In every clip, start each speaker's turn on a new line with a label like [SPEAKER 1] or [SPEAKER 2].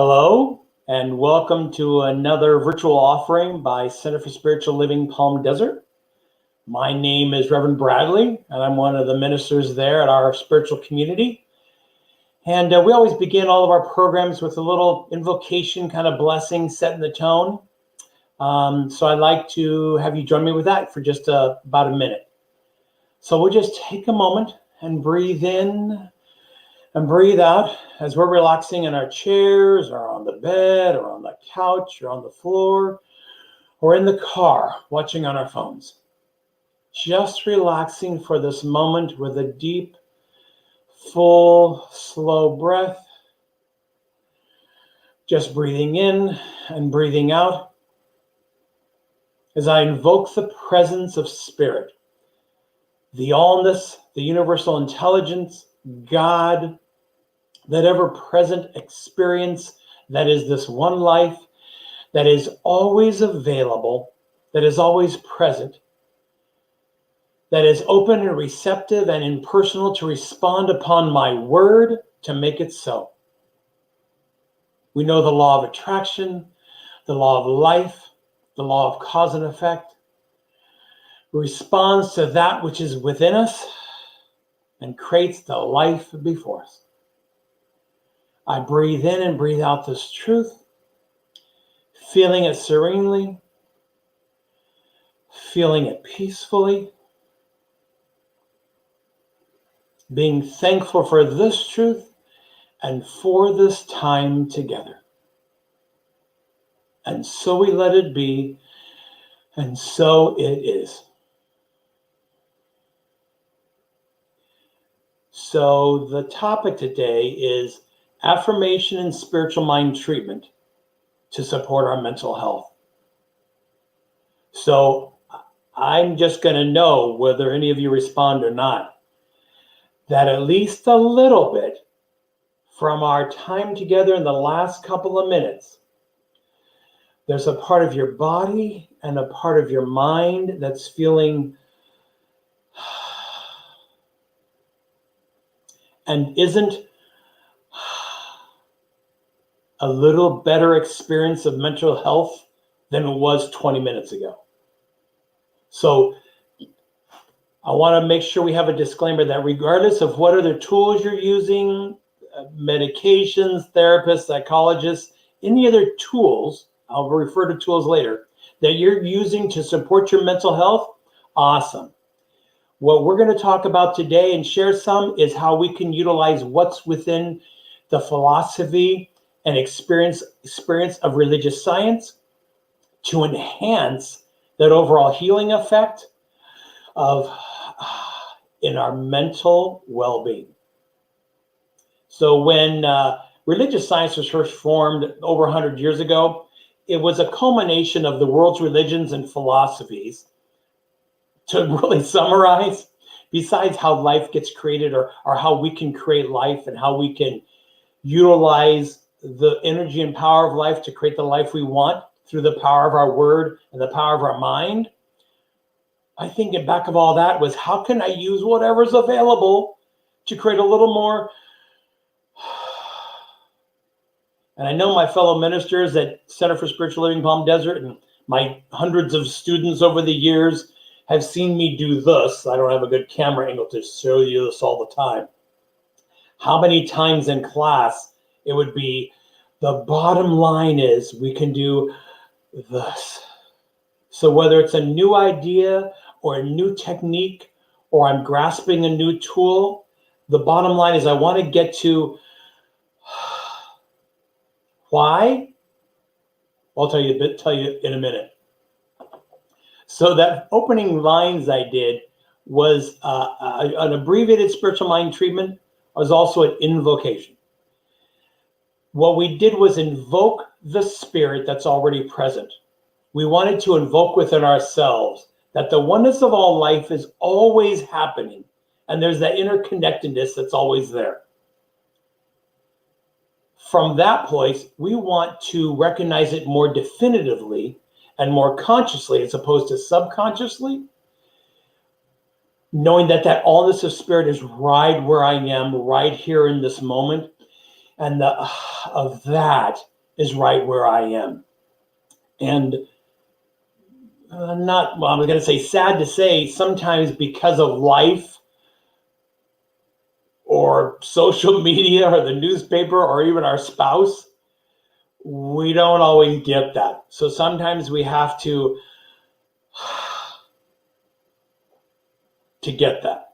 [SPEAKER 1] Hello, and welcome to another virtual offering by Center for Spiritual Living Palm Desert. My name is Reverend Bradley, and I'm one of the ministers there at our spiritual community. And we always begin all of our programs with a little invocation, kind of blessing, setting the tone. So I'd like to have you join me with that for just about a minute. So we'll just take a moment and breathe in and breathe out as we're relaxing in our chairs or on the bed or on the couch or on the floor or in the car watching on our phones. Just relaxing for this moment with a deep, full, slow breath. Just breathing in and breathing out as I invoke the presence of Spirit, the allness, the universal intelligence, God, that ever-present experience that is this one life, that is always available, that is always present, that is open and receptive and impersonal to respond upon my word to make it so. We know the law of attraction, the law of life, the law of cause and effect, responds to that which is within us and creates the life before us. I breathe in and breathe out this truth, feeling it serenely, feeling it peacefully, being thankful for this truth and for this time together. And so we let it be, and so it is. So the topic today is affirmation and spiritual mind treatment to support our mental health. So I'm just going to know whether any of you respond or not, that at least a little bit from our time together in the last couple of minutes, there's a part of your body and a part of your mind that's feeling and isn't a little better experience of mental health than it was 20 minutes ago. So I want to make sure we have a disclaimer that regardless of what other tools you're using, medications, therapists, psychologists, any other tools, I'll refer to tools later, that you're using to support your mental health, awesome. What we're going to talk about today and share some is how we can utilize what's within the philosophy and experience of religious science to enhance that overall healing effect of in our mental well-being. So when religious science was first formed over 100 years ago, it was a culmination of the world's religions and philosophies. To really summarize, besides how life gets created or how we can create life and how we can utilize the energy and power of life to create the life we want through the power of our word and the power of our mind, I think in back of all that was, how can I use whatever's available to create a little more? And I know my fellow ministers at Center for Spiritual Living Palm Desert and my hundreds of students over the years have seen me do this. I don't have a good camera angle to show you this all the time. How many times in class it would be, the bottom line is we can do this. So whether it's a new idea or a new technique, or I'm grasping a new tool, the bottom line is I want to get to why? I'll tell you in a minute. So that opening lines I did was an abbreviated spiritual mind treatment, was also an invocation. What we did was invoke the spirit that's already present. We wanted to invoke within ourselves that the oneness of all life is always happening, and there's that interconnectedness that's always there. From that place, we want to recognize it more definitively and more consciously as opposed to subconsciously, knowing that allness of spirit is right where I am, right here in this moment. And the of that is right where I am. And not, well, I'm going to say sad to say, sometimes because of life or social media or the newspaper or even our spouse, we don't always get that. So sometimes we have to get that.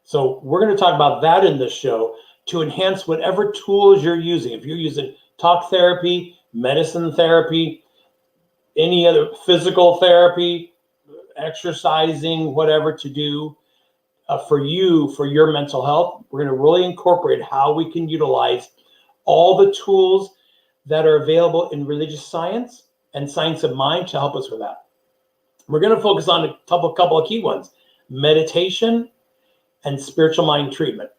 [SPEAKER 1] So we're going to talk about that in this show to enhance whatever tools you're using. If you're using talk therapy, medicine therapy, any other physical therapy, exercising, whatever to do for you, for your mental health, we're going to really incorporate how we can utilize all the tools that are available in religious science and science of mind to help us with that. We're going to focus on a couple of key ones: meditation and spiritual mind treatment.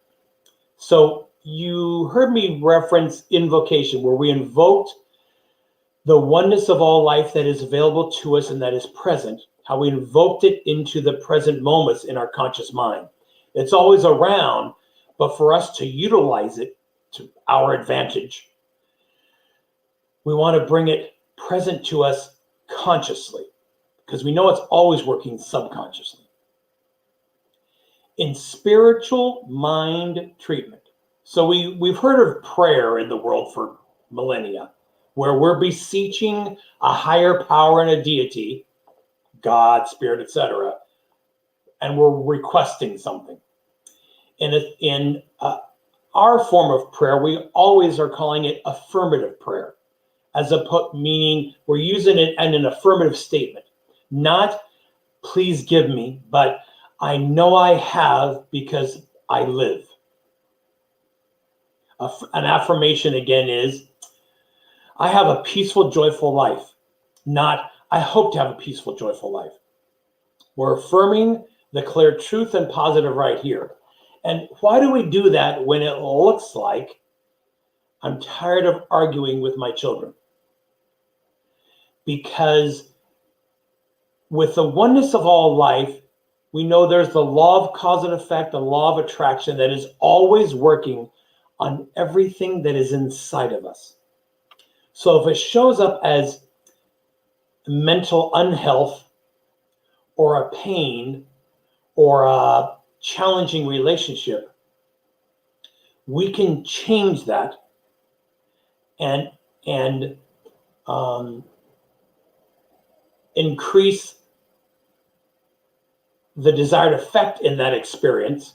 [SPEAKER 1] So you heard me reference invocation, where we invoked the oneness of all life that is available to us and that is present, how we invoked it into the present moments in our conscious mind. It's always around, but for us to utilize it to our advantage, we want to bring it present to us consciously, because we know it's always working subconsciously. In spiritual mind treatment, so we've heard of prayer in the world for millennia, where we're beseeching a higher power and a deity, God, spirit, etc., and we're requesting something. In our form of prayer, we always are calling it affirmative prayer, meaning we're using it in an affirmative statement, not please give me, but I know I have because I live. An affirmation again is, I have a peaceful, joyful life, not I hope to have a peaceful, joyful life. We're affirming the clear truth and positive right here. And why do we do that when it looks like I'm tired of arguing with my children? Because with the oneness of all life, we know there's the law of cause and effect, the law of attraction that is always working on everything that is inside of us. So if it shows up as mental unhealth or a pain or a challenging relationship, we can change that and increase the desired effect in that experience,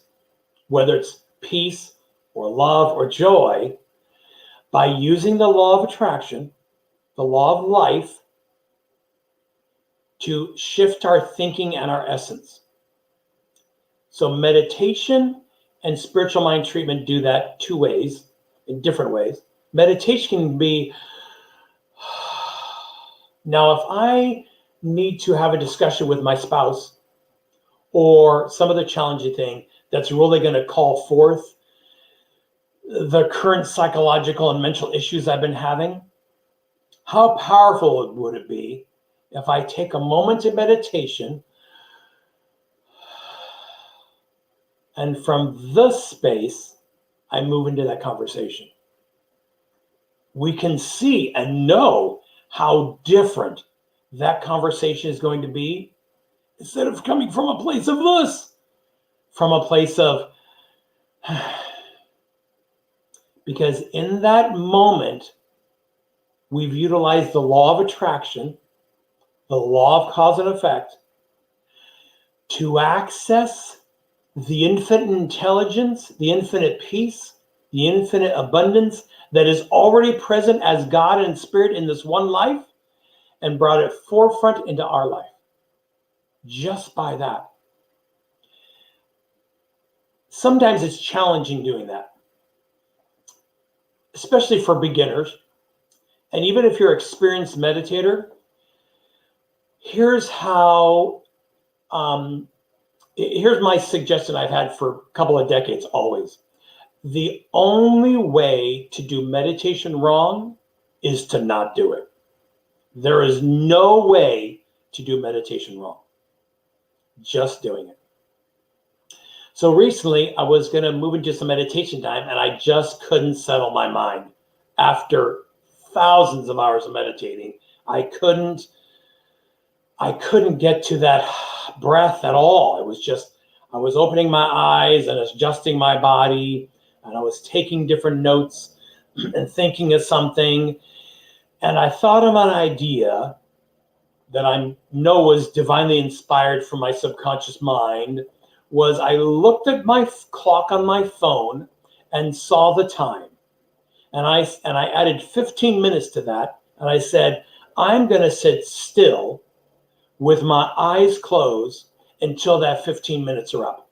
[SPEAKER 1] whether it's peace or love or joy, by using the law of attraction, the law of life, to shift our thinking and our essence. So meditation and spiritual mind treatment do that two ways, in different ways. Meditation can be, now if I need to have a discussion with my spouse or some other challenging thing that's really going to call forth the current psychological and mental issues I've been having, how powerful would it be if I take a moment in meditation and from this space, I move into that conversation? We can see and know how different that conversation is going to be, instead of coming from a place of this, from a place of, because in that moment, we've utilized the law of attraction, the law of cause and effect, to access the infinite intelligence, the infinite peace, the infinite abundance that is already present as God and Spirit in this one life, and brought it forefront into our life. Just by that. Sometimes it's challenging doing that, especially for beginners. And even if you're an experienced meditator, here's my suggestion I've had for a couple of decades always. The only way to do meditation wrong is to not do it. There is no way to do meditation wrong. Just doing it. So recently I was going to move into some meditation time, and I just couldn't settle my mind after thousands of hours of meditating. I couldn't get to that breath at all. It was just, I was opening my eyes and adjusting my body, and I was taking different notes and thinking of something. And I thought of an idea that I know was divinely inspired from my subconscious mind. Was I looked at my clock on my phone and saw the time. And I added 15 minutes to that. And I said, I'm going to sit still with my eyes closed until that 15 minutes are up.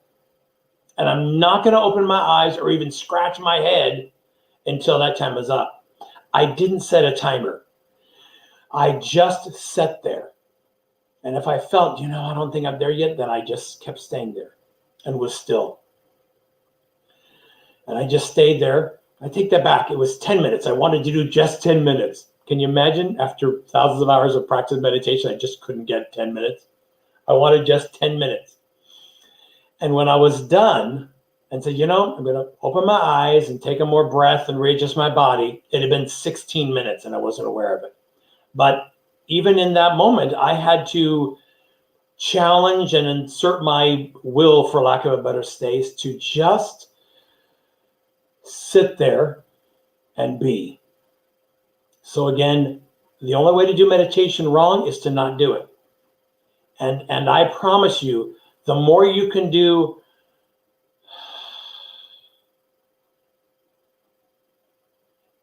[SPEAKER 1] And I'm not going to open my eyes or even scratch my head until that time is up. I didn't set a timer. I just sat there. And if I felt, I don't think I'm there yet, then I just kept staying there and was still. And I just stayed there. I take that back. It was 10 minutes. I wanted to do just 10 minutes. Can you imagine? After thousands of hours of practice meditation, I just couldn't get 10 minutes. I wanted just 10 minutes. And when I was done and said, I'm going to open my eyes and take a more breath and readjust my body, it had been 16 minutes and I wasn't aware of it. But even in that moment, I had to challenge and insert my will, for lack of a better phrase, to just sit there and be. So again, the only way to do meditation wrong is to not do it. And I promise you, the more you can do,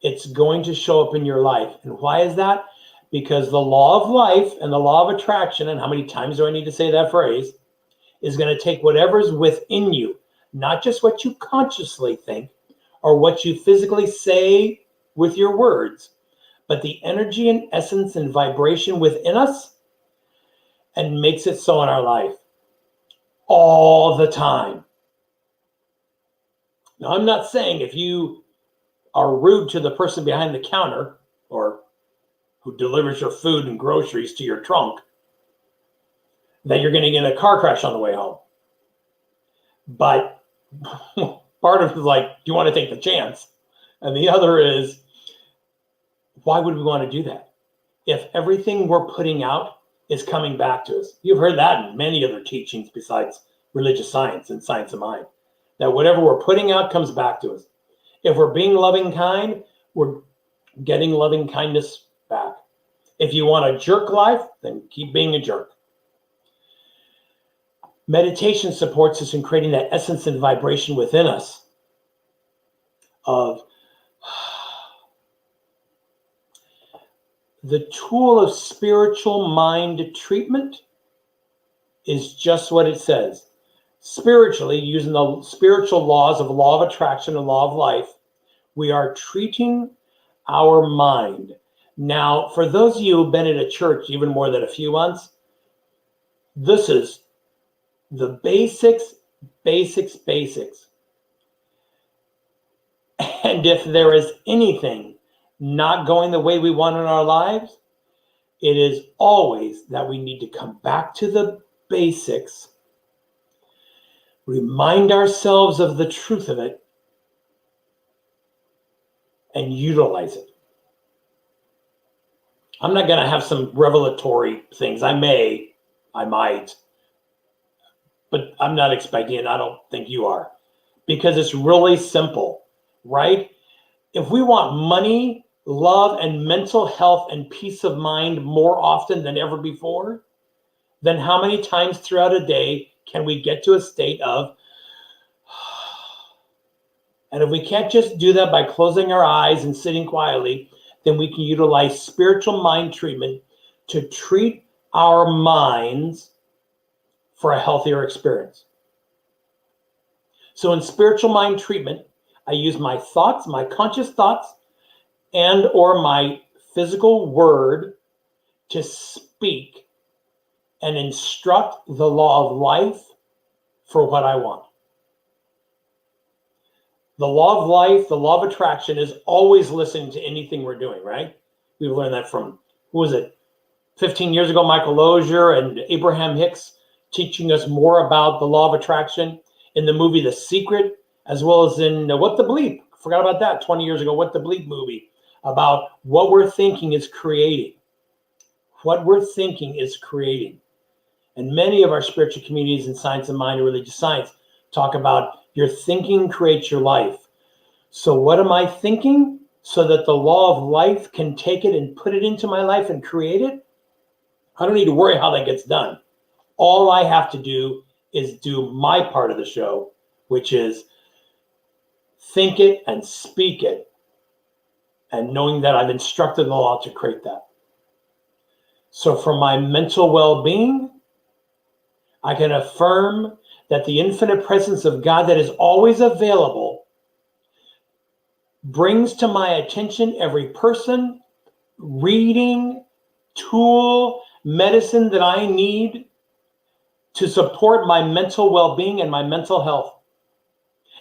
[SPEAKER 1] it's going to show up in your life. And why is that? Because the law of life and the law of attraction, and how many times do I need to say that phrase, is going to take whatever's within you, not just what you consciously think or what you physically say with your words, but the energy and essence and vibration within us, and makes it so in our life all the time. Now, I'm not saying if you are rude to the person behind the counter or who delivers your food and groceries to your trunk, that you're going to get in a car crash on the way home. But part of it is like, do you want to take the chance? And the other is, why would we want to do that? If everything we're putting out is coming back to us. You've heard that in many other teachings besides religious science and science of mind, that whatever we're putting out comes back to us. If we're being loving kind, we're getting loving kindness back. If you want a jerk life, then keep being a jerk. Meditation supports us in creating that essence and vibration within us of the tool of spiritual mind treatment is just what it says. Spiritually, using the spiritual laws of law of attraction and law of life, we are treating our mind. Now, for those of you who've been in a church even more than a few months, this is the basics. And if there is anything not going the way we want in our lives, it is always that we need to come back to the basics, remind ourselves of the truth of it, and utilize it. I'm not going to have some revelatory things. I might, but I'm not expecting it. I don't think you are, because it's really simple, right? If we want money, love, and mental health and peace of mind more often than ever before, then how many times throughout a day can we get to a state of, and if we can't just do that by closing our eyes and sitting quietly, then we can utilize spiritual mind treatment to treat our minds for a healthier experience. So in spiritual mind treatment, I use my thoughts, my conscious thoughts, and or my physical word to speak and instruct the law of life for what I want. The law of life, the law of attraction is always listening to anything we're doing, right? We've learned that from, 15 years ago, Michael Lozier and Abraham Hicks teaching us more about the law of attraction. in the movie The Secret, as well as in What the Bleep. Forgot about that 20 years ago, What the Bleep movie, about what we're thinking is creating. What we're thinking is creating. And many of our spiritual communities in science of mind and religious science talk about your thinking creates your life. So what am I thinking so that the law of life can take it and put it into my life and create it? I don't need to worry how that gets done. All I have to do is do my part of the show, which is think it and speak it, and knowing that I've instructed the law to create that. So for my mental well-being, I can affirm that the infinite presence of God that is always available brings to my attention every person, reading, tool, medicine that I need to support my mental well-being and my mental health.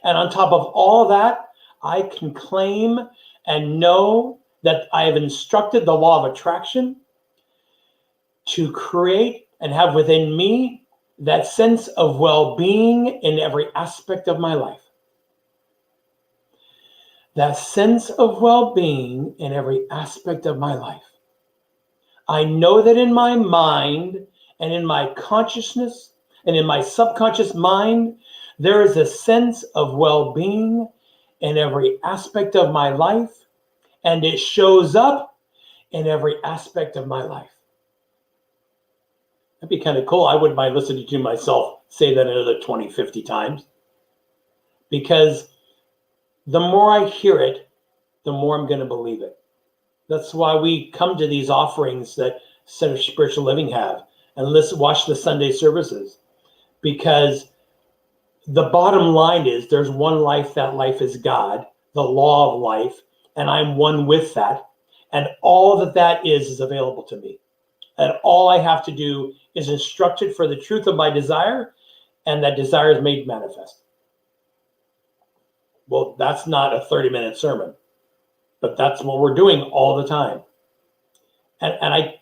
[SPEAKER 1] And on top of all that, I can claim and know that I have instructed the law of attraction to create and have within me that sense of well-being in every aspect of my life. That sense of well-being in every aspect of my life. I know that in my mind and in my consciousness and in my subconscious mind, there is a sense of well-being in every aspect of my life, and it shows up in every aspect of my life. That'd be kind of cool. I wouldn't mind listening to myself say that another 20, 50 times, because the more I hear it, the more I'm going to believe it. That's why we come to these offerings that Center of Spiritual Living have and watch the Sunday services, because the bottom line is there's one life, that life is God, the law of life, and I'm one with that. And all that is available to me. And all I have to do is instruct it for the truth of my desire, and that desire is made manifest. Well, that's not a 30-minute sermon, but that's what we're doing all the time. And I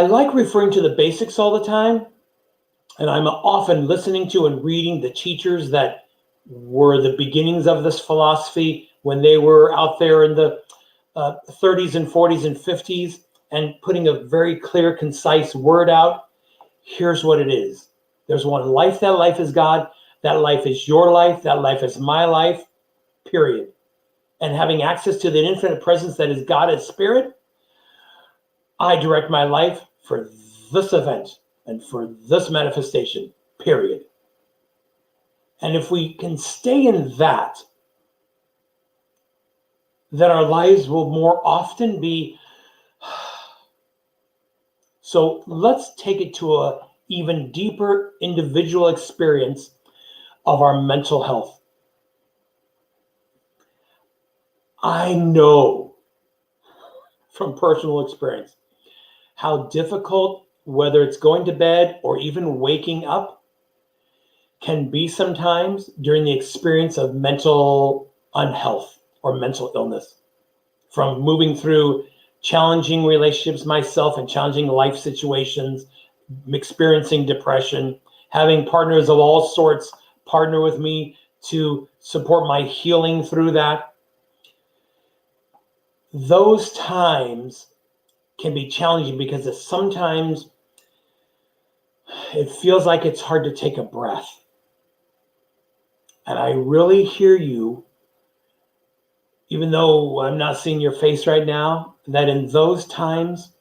[SPEAKER 1] like referring to the basics all the time, and I'm often listening to and reading the teachers that were the beginnings of this philosophy when they were out there in the 30s and 40s and 50s, and putting a very clear, concise word out. Here's what it is. There's one life. That life is God. That life is your life. That life is my life, period. And having access to the infinite presence that is God as spirit, I direct my life for this event and for this manifestation, period. And if we can stay in that, then our lives will more often be. So let's take it to an even deeper individual experience of our mental health. I know from personal experience how difficult, whether it's going to bed or even waking up, can be sometimes during the experience of mental unhealth or mental illness. From moving through challenging relationships myself and challenging life situations, experiencing depression, having partners of all sorts partner with me to support my healing through that. Those times can be challenging because sometimes it feels like it's hard to take a breath. And I really hear you, even though I'm not seeing your face right now, that in those times,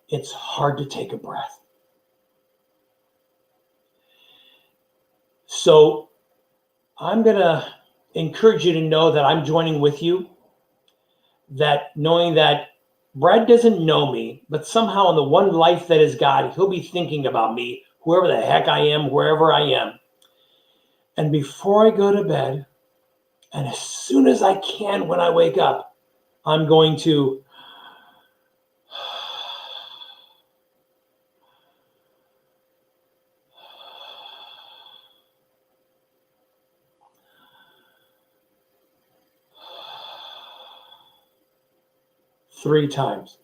[SPEAKER 1] it's hard to take a breath. So I'm going to encourage you to know that I'm joining with you, that knowing that Brad doesn't know me, but somehow in the one life that is God, he'll be thinking about me, whoever the heck I am, wherever I am. And before I go to bed, and as soon as I can when I wake up, I'm going to three times.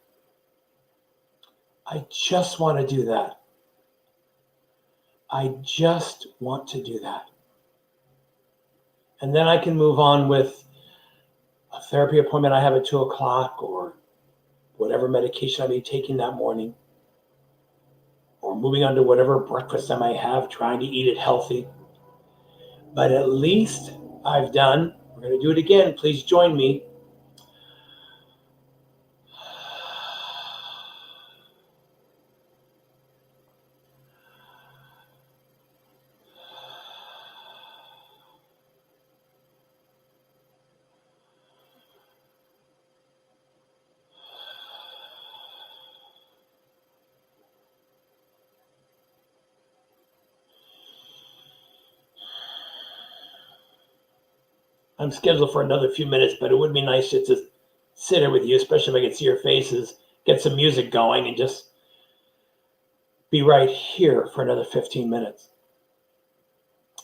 [SPEAKER 1] I just want to do that. I just want to do that. And then I can move on with a therapy appointment I have at 2:00 or whatever medication I may be taking that morning, or moving on to whatever breakfast I might have, trying to eat it healthy. But at least I've done, we're going to do it again. Please join me. I'm scheduled for another few minutes, but it would be nice just to sit here with you, especially if I could see your faces, get some music going, and just be right here for another 15 minutes.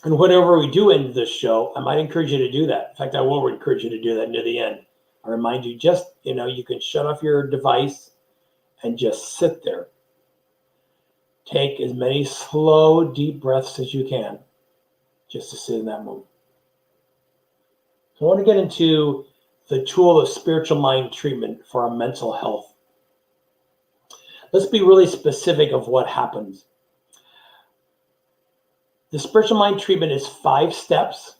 [SPEAKER 1] And whatever we do end this show, I might encourage you to do that. In fact, I will encourage you to do that near the end. I remind you, just, you can shut off your device and just sit there. Take as many slow, deep breaths as you can, just to sit in that moment. I want to get into the tool of spiritual mind treatment for our mental health. Let's be really specific of what happens. The spiritual mind treatment is 5 steps.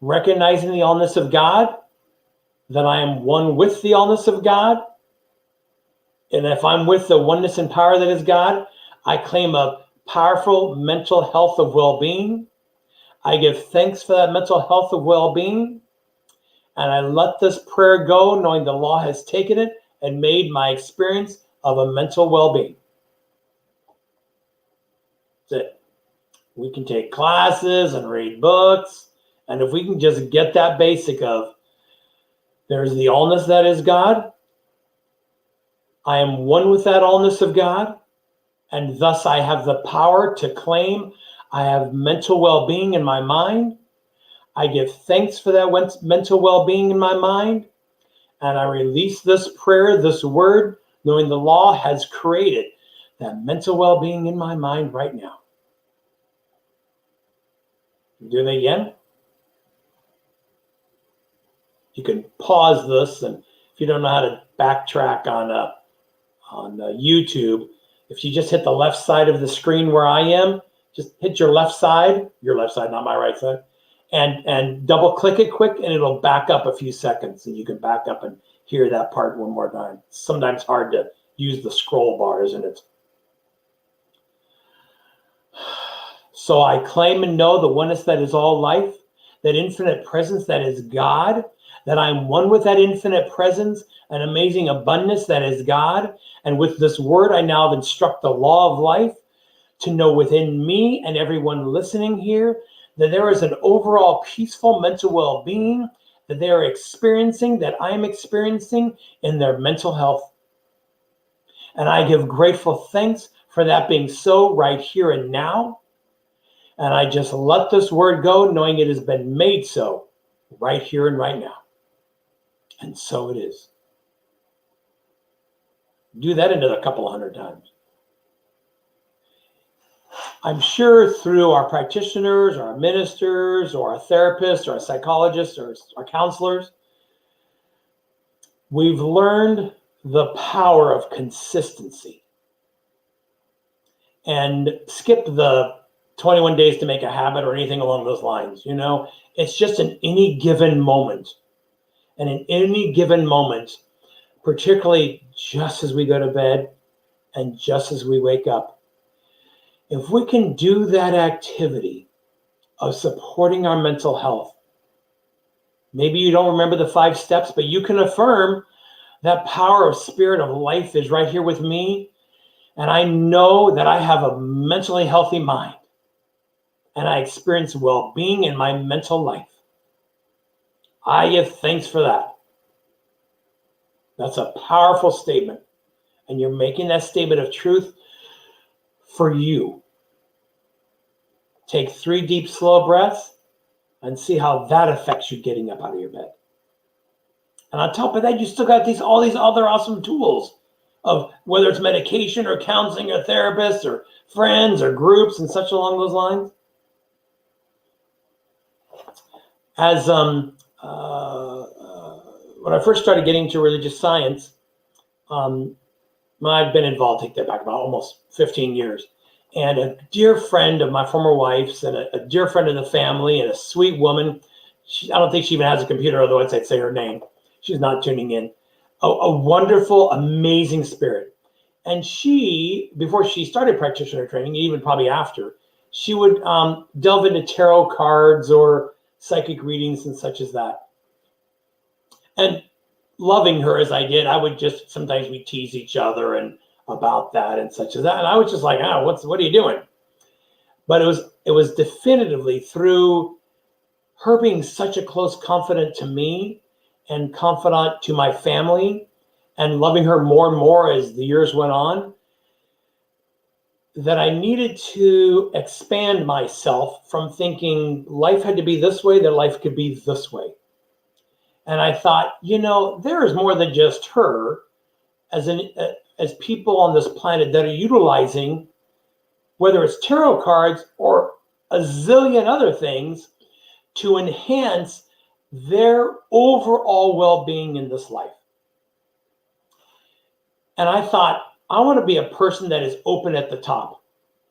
[SPEAKER 1] Recognizing the allness of God, that I am one with the allness of God. And if I'm with the oneness and power that is God, I claim a powerful mental health of well-being. I give thanks for that mental health of well-being. And I let this prayer go, knowing the law has taken it and made my experience of a mental well-being. That's it. We can take classes and read books. And if we can just get that basic of, there's the allness that is God. I am one with that allness of God. And thus I have the power to claim I have mental well-being in my mind. I give thanks for that mental well-being in my mind. And I release this prayer, this word, knowing the law has created that mental well-being in my mind right now. Do that again. You can pause this, and if you don't know how to backtrack on YouTube, if you just hit the left side of the screen where I am, just hit your left side, not my right side, and double click it quick, and it'll back up a few seconds, and you can back up and hear that part one more time. It's sometimes hard to use the scroll bar, isn't it? So I claim and know the oneness that is all life, that infinite presence that is God, that I'm one with that infinite presence, an amazing abundance that is God. And with this word, I now have instruct the law of life to know within me and everyone listening here that there is an overall peaceful mental well-being that they are experiencing, that I'm experiencing in their mental health. And I give grateful thanks for that being so right here and now. And I just let this word go, knowing it has been made so right here and right now. And so it is. Do that another couple of hundred times. I'm sure through our practitioners, or our ministers, or our therapists, or our psychologists, or our counselors, we've learned the power of consistency. And skip the 21 days to make a habit or anything along those lines. It's just in any given moment. And in any given moment, particularly just as we go to bed and just as we wake up, if we can do that activity of supporting our mental health, maybe you don't remember the 5 steps, but you can affirm that power of spirit of life is right here with me. And I know that I have a mentally healthy mind. And I experience well-being in my mental life. I give thanks for that. That's a powerful statement. And you're making that statement of truth for you. Take 3 deep, slow breaths and see how that affects you getting up out of your bed. And on top of that, you still got all these other awesome tools of whether it's medication or counseling or therapists or friends or groups and such along those lines. As when I first started getting into religious science, I've been involved, take that back, about almost 15 years. And a dear friend of my former wife's and a dear friend of the family and a sweet woman, I don't think she even has a computer, otherwise I'd say her name. She's not tuning in. A wonderful, amazing spirit. And she, before she started practitioner training, even probably after, she would delve into tarot cards or psychic readings and such as that. And loving her as I did, I would just, sometimes we tease each other and about that and such as that. And I was just like, what are you doing? But it was definitively through her being such a close confidant to me and confidant to my family and loving her more and more as the years went on, that I needed to expand myself from thinking life had to be this way, that life could be this way. And I thought, there is more than just her as people on this planet that are utilizing, whether it's tarot cards or a zillion other things, to enhance their overall well-being in this life. And I thought, I want to be a person that is open at the top.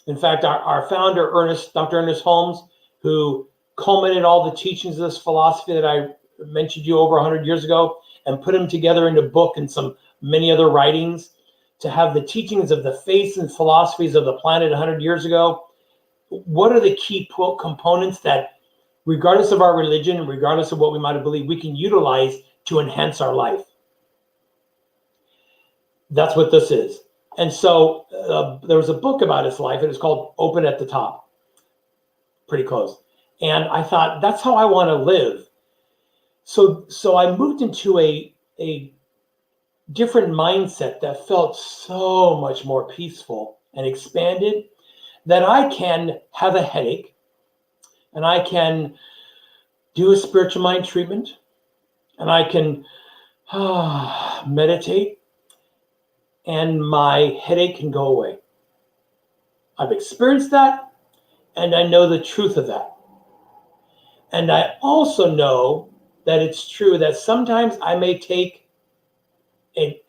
[SPEAKER 1] In fact, our founder, Dr. Ernest Holmes, who culminated all the teachings of this philosophy that I mentioned to you over 100 years ago and put them together in a book and many other writings to have the teachings of the faiths and philosophies of the planet 100 years ago. What are the key components that, regardless of our religion, regardless of what we might have believed, we can utilize to enhance our life? That's what this is. And so there was a book about his life, and it's called Open at the Top. Pretty close. And I thought, that's how I want to live. So I moved into a different mindset that felt so much more peaceful and expanded, that I can have a headache and I can do a spiritual mind treatment and I can meditate and my headache can go away. I've experienced that and I know the truth of that. And I also know that it's true that sometimes I may take I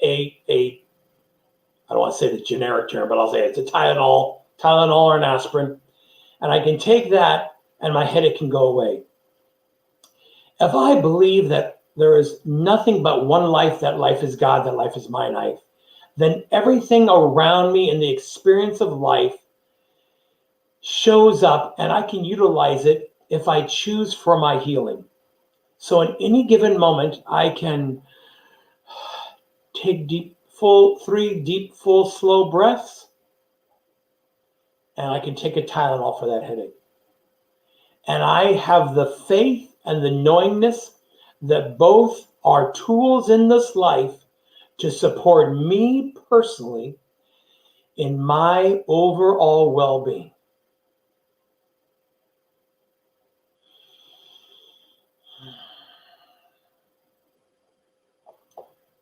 [SPEAKER 1] don't want to say the generic term, but I'll say it's a Tylenol or an aspirin, and I can take that and my headache can go away. If I believe that there is nothing but one life, that life is God, that life is my life, then everything around me in the experience of life shows up and I can utilize it if I choose for my healing. So in any given moment, I can take 3 deep, full, slow breaths, and I can take a Tylenol for that headache. And I have the faith and the knowingness that both are tools in this life to support me personally in my overall well-being.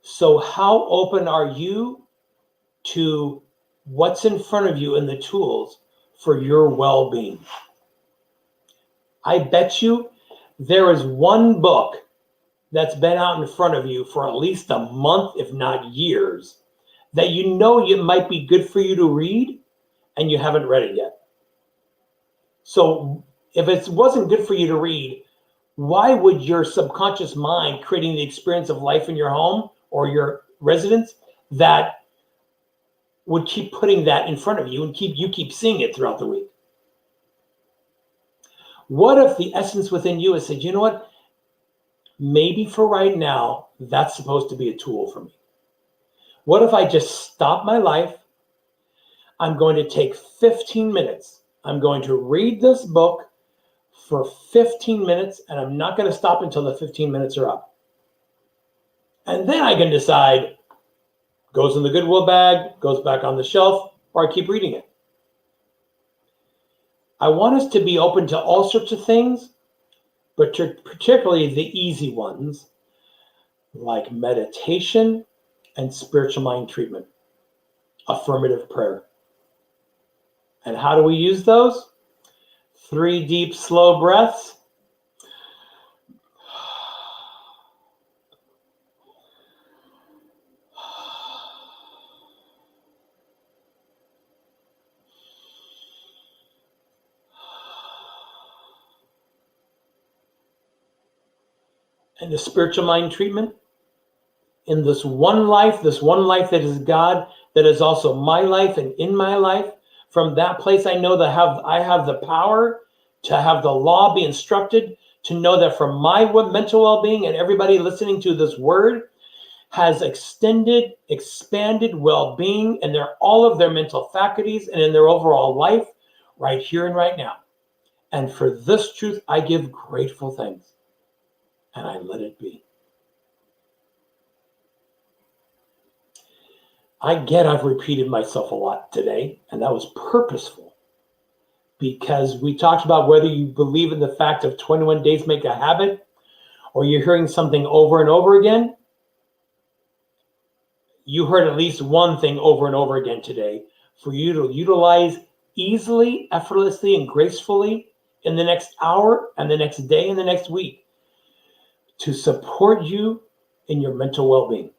[SPEAKER 1] So how open are you to what's in front of you and the tools for your well-being? I bet you there is one book that's been out in front of you for at least a month, if not years, that you might be good for you to read and you haven't read it yet. So if it wasn't good for you to read, why would your subconscious mind creating the experience of life in your home or your residence that would keep putting that in front of you and keep seeing it throughout the week? What if the essence within you has said, you know what? Maybe for right now, that's supposed to be a tool for me. What if I just stop my life? I'm going to take 15 minutes. I'm going to read this book for 15 minutes, and I'm not going to stop until the 15 minutes are up. And then I can decide, goes in the Goodwill bag, goes back on the shelf, or I keep reading it. I want us to be open to all sorts of things, but particularly the easy ones, like meditation and spiritual mind treatment, affirmative prayer. And how do we use those? 3 deep, slow breaths. And the spiritual mind treatment. In this one life that is God, that is also my life and in my life. From that place, I know that I have the power to have the law be instructed, to know that for my mental well-being, and everybody listening to this word has extended, expanded well-being in all of their mental faculties and in their overall life right here and right now. And for this truth, I give grateful thanks, and I let it be. I've repeated myself a lot today, and that was purposeful, because we talked about whether you believe in the fact of 21 days make a habit, or you're hearing something over and over again. You heard at least one thing over and over again today for you to utilize easily, effortlessly, and gracefully in the next hour and the next day and the next week to support you in your mental well-being.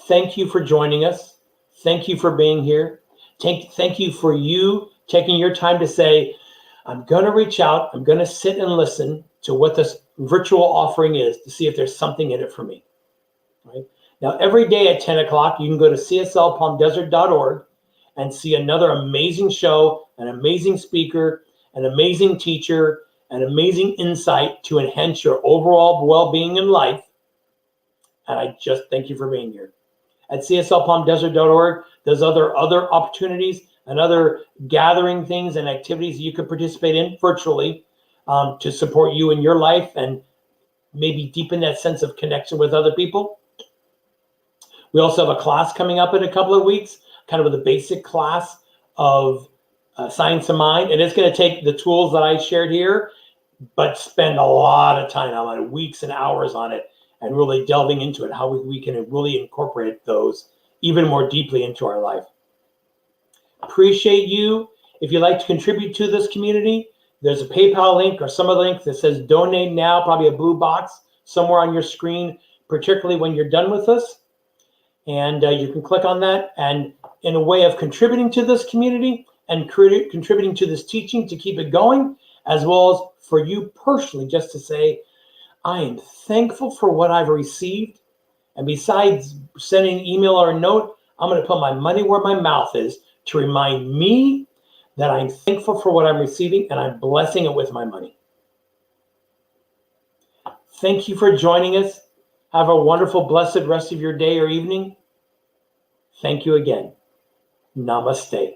[SPEAKER 1] Thank you for joining us. Thank you for being here. Thank you for you taking your time to say, I'm going to reach out. I'm going to sit and listen to what this virtual offering is to see if there's something in it for me. Right? Now, every day at 10 o'clock, you can go to cslpalmdesert.org and see another amazing show, an amazing speaker, an amazing teacher, an amazing insight to enhance your overall well-being in life. And I just thank you for being here. At cslpalmdesert.org, there's other opportunities and other gathering things and activities you could participate in virtually to support you in your life and maybe deepen that sense of connection with other people. We also have a class coming up in a couple of weeks, kind of the basic class of Science of Mind. And it's going to take the tools that I shared here, but spend a lot of time on it, weeks and hours on it, and really delving into it, how we can really incorporate those even more deeply into our life. Appreciate you. If you'd like to contribute to this community, there's a PayPal link or some other link that says donate now, probably a blue box somewhere on your screen, particularly when you're done with us. And you can click on that. And in a way of contributing to this community and contributing to this teaching to keep it going, as well as for you personally, just to say, I am thankful for what I've received. And besides sending an email or a note, I'm going to put my money where my mouth is to remind me that I'm thankful for what I'm receiving and I'm blessing it with my money. Thank you for joining us. Have a wonderful, blessed rest of your day or evening. Thank you again. Namaste.